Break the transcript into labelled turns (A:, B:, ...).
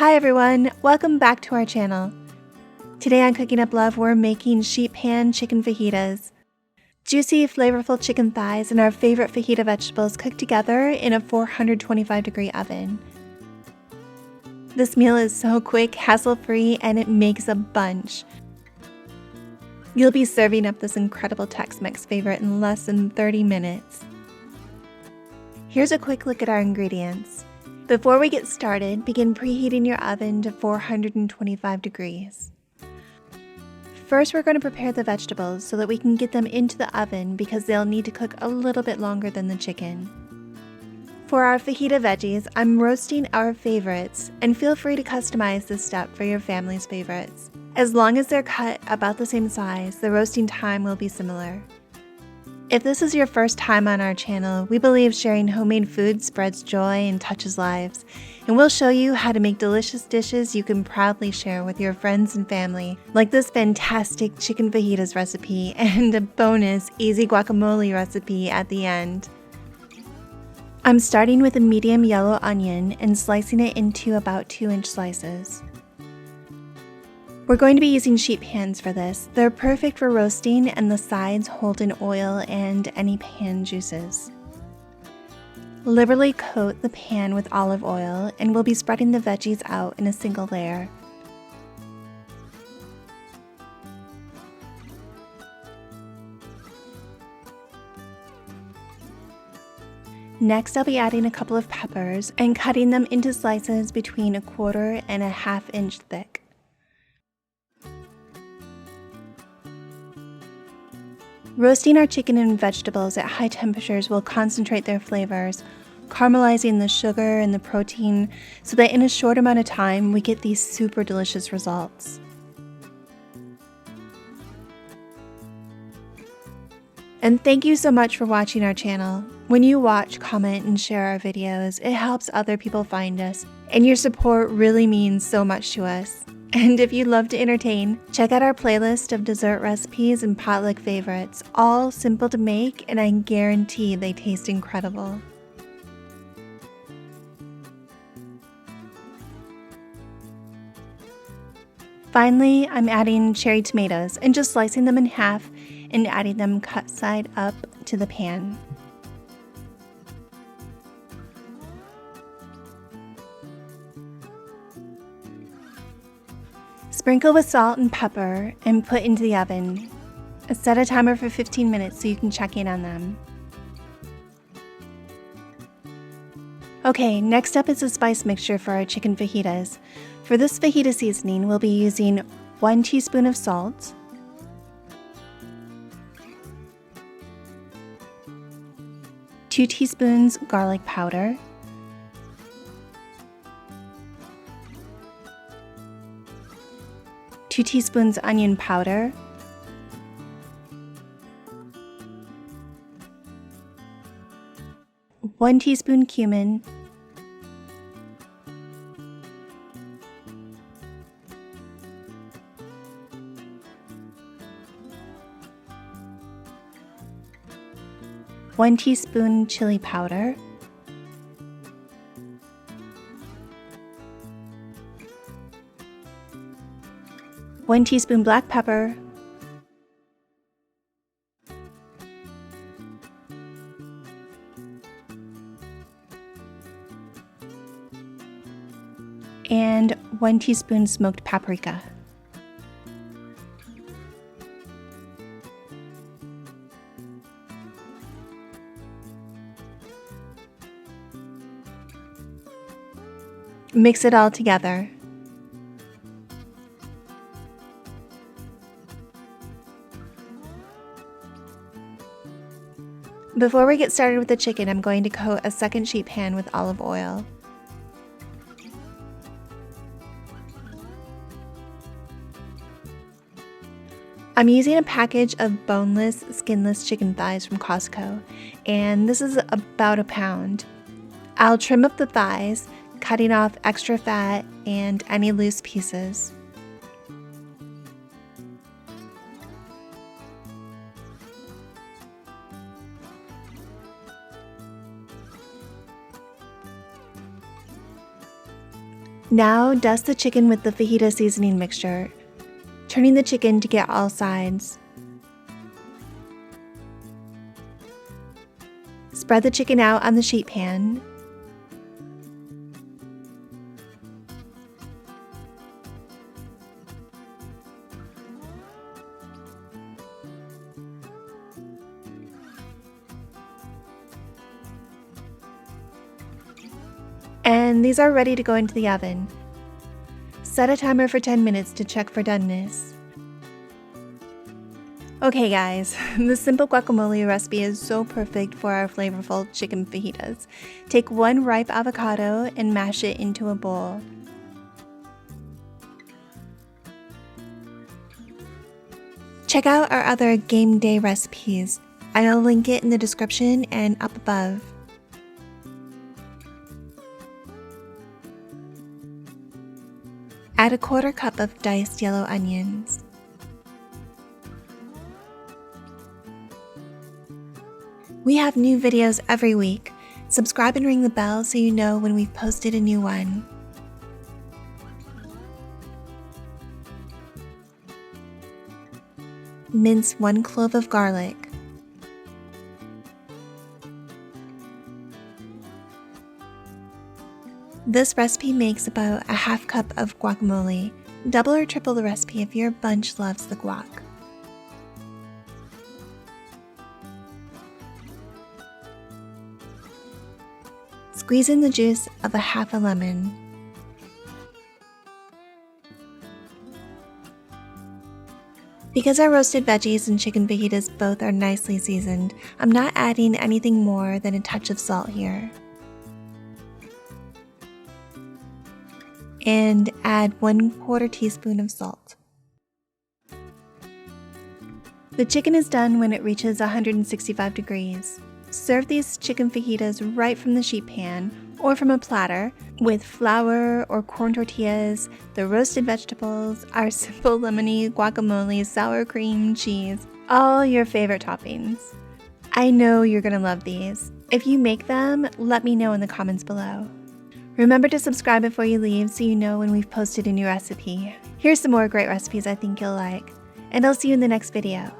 A: Hi everyone, welcome back to our channel. Today on Cooking Up Love, we're making sheet pan chicken fajitas. Juicy, flavorful chicken thighs and our favorite fajita vegetables cooked together in a 425-degree oven. This meal is so quick, hassle-free, and it makes a bunch. You'll be serving up this incredible Tex Mex favorite in less than 30 minutes. Here's a quick look at our ingredients. Before we get started, begin preheating your oven to 425 degrees. First, we're going to prepare the vegetables so that we can get them into the oven because they'll need to cook a little bit longer than the chicken. For our fajita veggies, I'm roasting our favorites, and feel free to customize this step for your family's favorites. As long as they're cut about the same size, the roasting time will be similar. If this is your first time on our channel, we believe sharing homemade food spreads joy and touches lives, and we'll show you how to make delicious dishes you can proudly share with your friends and family, like this fantastic chicken fajitas recipe and a bonus easy guacamole recipe at the end. I'm starting with a medium yellow onion and slicing it into about 2-inch slices. We're going to be using sheet pans for this. They're perfect for roasting and the sides hold in oil and any pan juices. Liberally coat the pan with olive oil and we'll be spreading the veggies out in a single layer. Next, I'll be adding a couple of peppers and cutting them into slices between 1/4 and 1/2 inch thick. Roasting our chicken and vegetables at high temperatures will concentrate their flavors, caramelizing the sugar and the protein so that in a short amount of time we get these super delicious results. And thank you so much for watching our channel. When you watch, comment, and share our videos, it helps other people find us, and your support really means so much to us. And if you love to entertain, check out our playlist of dessert recipes and potluck favorites, all simple to make, and I guarantee they taste incredible. Finally, I'm adding cherry tomatoes and just slicing them in half and adding them cut side up to the pan. Sprinkle with salt and pepper and put into the oven. Set a timer for 15 minutes so you can check in on them. Okay, next up is a spice mixture for our chicken fajitas. For this fajita seasoning, we'll be using 1 teaspoon of salt, 2 teaspoons garlic powder, 2 teaspoons onion powder, 1 teaspoon cumin, one teaspoon chili powder, 1 teaspoon black pepper, and 1 teaspoon smoked paprika. Mix it all together. Before we get started with the chicken, I'm going to coat a second sheet pan with olive oil. I'm using a package of boneless, skinless chicken thighs from Costco, and this is about a pound. I'll trim up the thighs, cutting off extra fat and any loose pieces. Now dust the chicken with the fajita seasoning mixture, turning the chicken to get all sides. Spread the chicken out on the sheet pan. And these are ready to go into the oven. Set a timer for 10 minutes to check for doneness. Okay guys, this simple guacamole recipe is so perfect for our flavorful chicken fajitas. Take 1 ripe avocado and mash it into a bowl. Check out our other game day recipes. I'll link it in the description and up above. Add a 1/4 cup of diced yellow onions. We have new videos every week. Subscribe and ring the bell so you know when we've posted a new one. Mince 1 clove of garlic. This recipe makes about a 1/2 cup of guacamole. Double or triple the recipe if your bunch loves the guac. Squeeze in the juice of a 1/2 lemon. Because our roasted veggies and chicken fajitas both are nicely seasoned, I'm not adding anything more than a touch of salt here. And add 1/4 teaspoon of salt. The chicken is done when it reaches 165 degrees. Serve these chicken fajitas right from the sheet pan or from a platter with flour or corn tortillas, the roasted vegetables, our simple lemony guacamole, sour cream, cheese, all your favorite toppings. I know you're gonna love these. If you make them, let me know in the comments below. Remember to subscribe before you leave so you know when we've posted a new recipe. Here's some more great recipes I think you'll like, and I'll see you in the next video.